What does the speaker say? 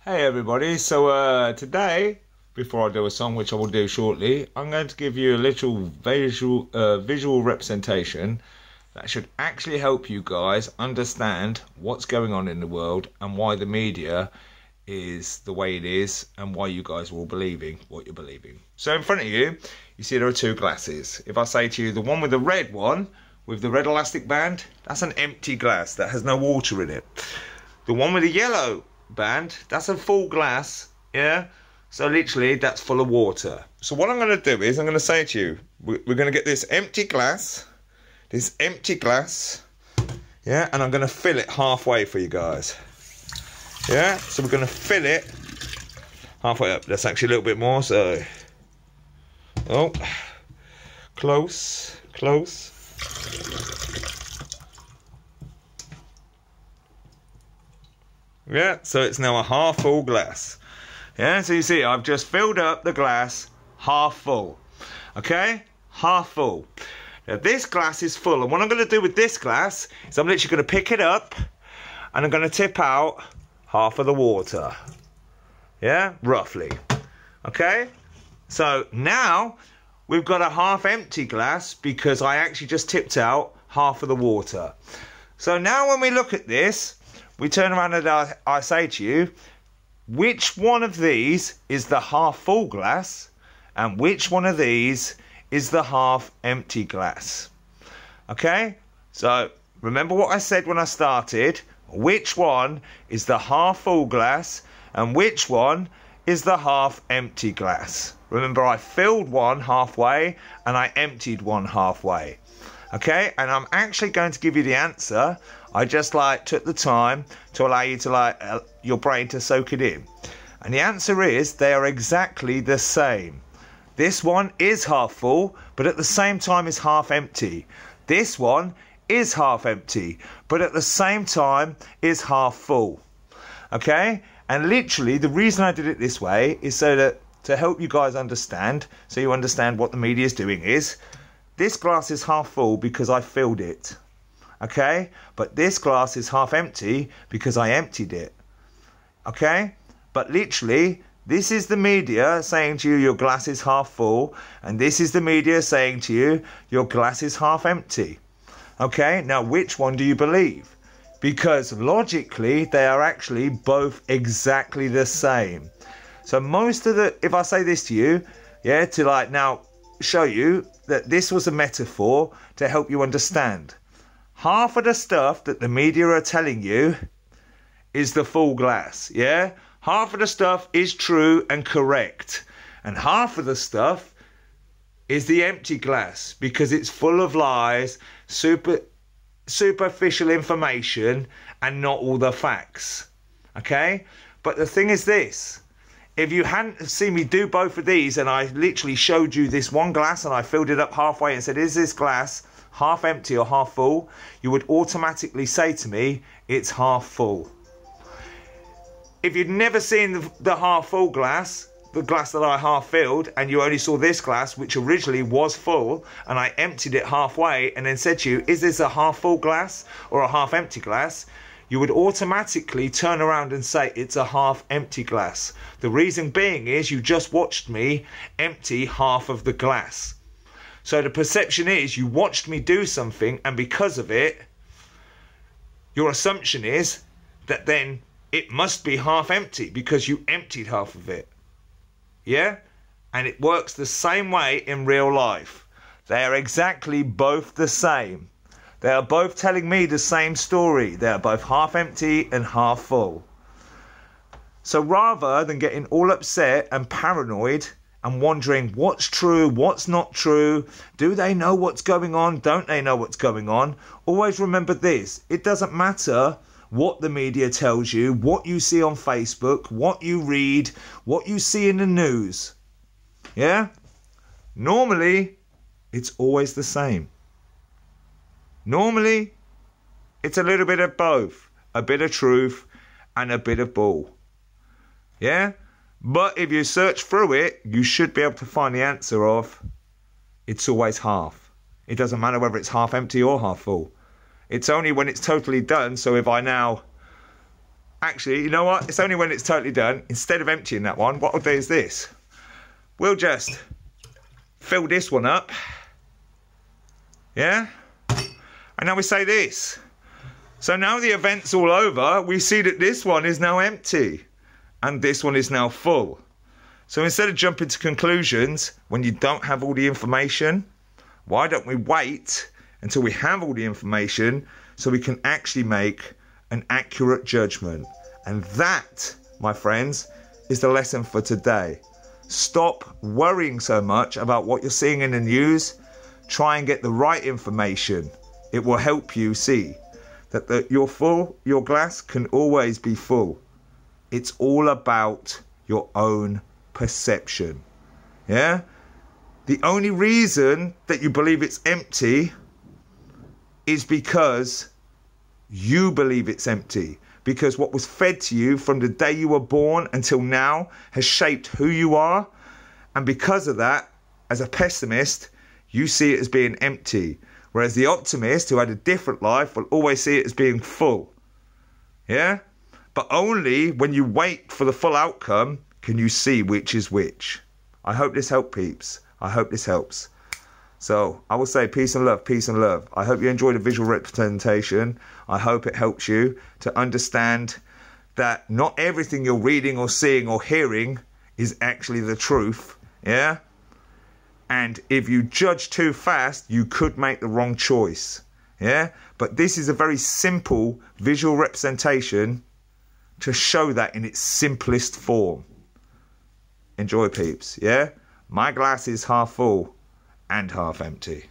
Hey everybody, so today, before I do a song, which I will do shortly, I'm going to give you a little visual representation that should actually help you guys understand what's going on in the world and why the media is the way it is and why you guys are all believing what you're believing. So in front of you, you see there are two glasses. If I say to you, the one with the red one, with the red elastic band, that's an empty glass that has no water in it. The one with the yellow band, that's a full glass, yeah, so literally that's full of water. So what I'm going to do is I'm going to say to you, we're going to get this empty glass, yeah, and I'm going to fill it halfway for you guys, yeah. So we're going to fill it halfway up. That's actually a little bit more, so close. Yeah, so it's now a half full glass. Yeah, so you see I've just filled up the glass half full. Okay, half full. Now this glass is full, and what I'm going to do with this glass is I'm literally going to pick it up and I'm going to tip out half of the water. Yeah, roughly. Okay, so now we've got a half empty glass because I actually just tipped out half of the water. So now when we look at this, we turn around and I say to you, which one of these is the half full glass and which one of these is the half empty glass? Okay, so remember what I said when I started, which one is the half full glass and which one is the half empty glass? Remember, I filled one halfway and I emptied one halfway. Okay, and I'm actually going to give you the answer. I just took the time to allow you to your brain to soak it in. And the answer is they are exactly the same. This one is half full, but at the same time is half empty. This one is half empty, but at the same time is half full. Okay? And literally the reason I did it this way is so that to help you guys understand, so you understand what the media is doing is, this glass is half full because I filled it. Okay, but this glass is half empty because I emptied it. Okay, but literally this is the media saying to you your glass is half full, and this is the media saying to you your glass is half empty. Okay, now which one do you believe? Because logically they are actually both exactly the same. So most of the, if I say this to you, yeah, to now show you that this was a metaphor to help you understand. Half of the stuff that the media are telling you is the full glass, yeah? Half of the stuff is true and correct. And half of the stuff is the empty glass because it's full of lies, superficial information, and not all the facts, okay? But the thing is this. If you hadn't seen me do both of these and I literally showed you this one glass and I filled it up halfway and said, is this glass half empty or half full, you would automatically say to me, it's half full. If you'd never seen the half full glass, the glass that I half filled, and you only saw this glass, which originally was full, and I emptied it halfway and then said to you, is this a half full glass or a half empty glass? You would automatically turn around and say it's a half empty glass. The reason being is you just watched me empty half of the glass. So the perception is you watched me do something, and because of it, your assumption is that then it must be half empty because you emptied half of it. Yeah? And it works the same way in real life. They are exactly both the same. They are both telling me the same story. They are both half empty and half full. So rather than getting all upset and paranoid and wondering what's true, what's not true, do they know what's going on, don't they know what's going on, always remember this. It doesn't matter what the media tells you, what you see on Facebook, what you read, what you see in the news. Yeah? Normally, it's always the same. Normally, it's a little bit of both. A bit of truth and a bit of bull. Yeah? But if you search through it, you should be able to find the answer of it's always half. It doesn't matter whether it's half empty or half full. It's only when it's totally done. So if I now actually, you know what? It's only when it's totally done. Instead of emptying that one, what I'll do is this. We'll just fill this one up. Yeah? And now we say this. So now the event's all over, we see that this one is now empty. And this one is now full. So instead of jumping to conclusions when you don't have all the information, why don't we wait until we have all the information so we can actually make an accurate judgment? And that, my friends, is the lesson for today. Stop worrying so much about what you're seeing in the news. Try and get the right information. It will help you see that your glass can always be full. It's all about your own perception. Yeah? The only reason that you believe it's empty is because you believe it's empty. Because what was fed to you from the day you were born until now has shaped who you are. And because of that, as a pessimist, you see it as being empty. Whereas the optimist, who had a different life, will always see it as being full. Yeah? But only when you wait for the full outcome can you see which is which. I hope this helped, peeps. I hope this helps. So I will say peace and love, peace and love. I hope you enjoyed the visual representation. I hope it helps you to understand that not everything you're reading or seeing or hearing is actually the truth. Yeah? And if you judge too fast, you could make the wrong choice. Yeah? But this is a very simple visual representation to show that in its simplest form. Enjoy, peeps. Yeah? My glass is half full and half empty.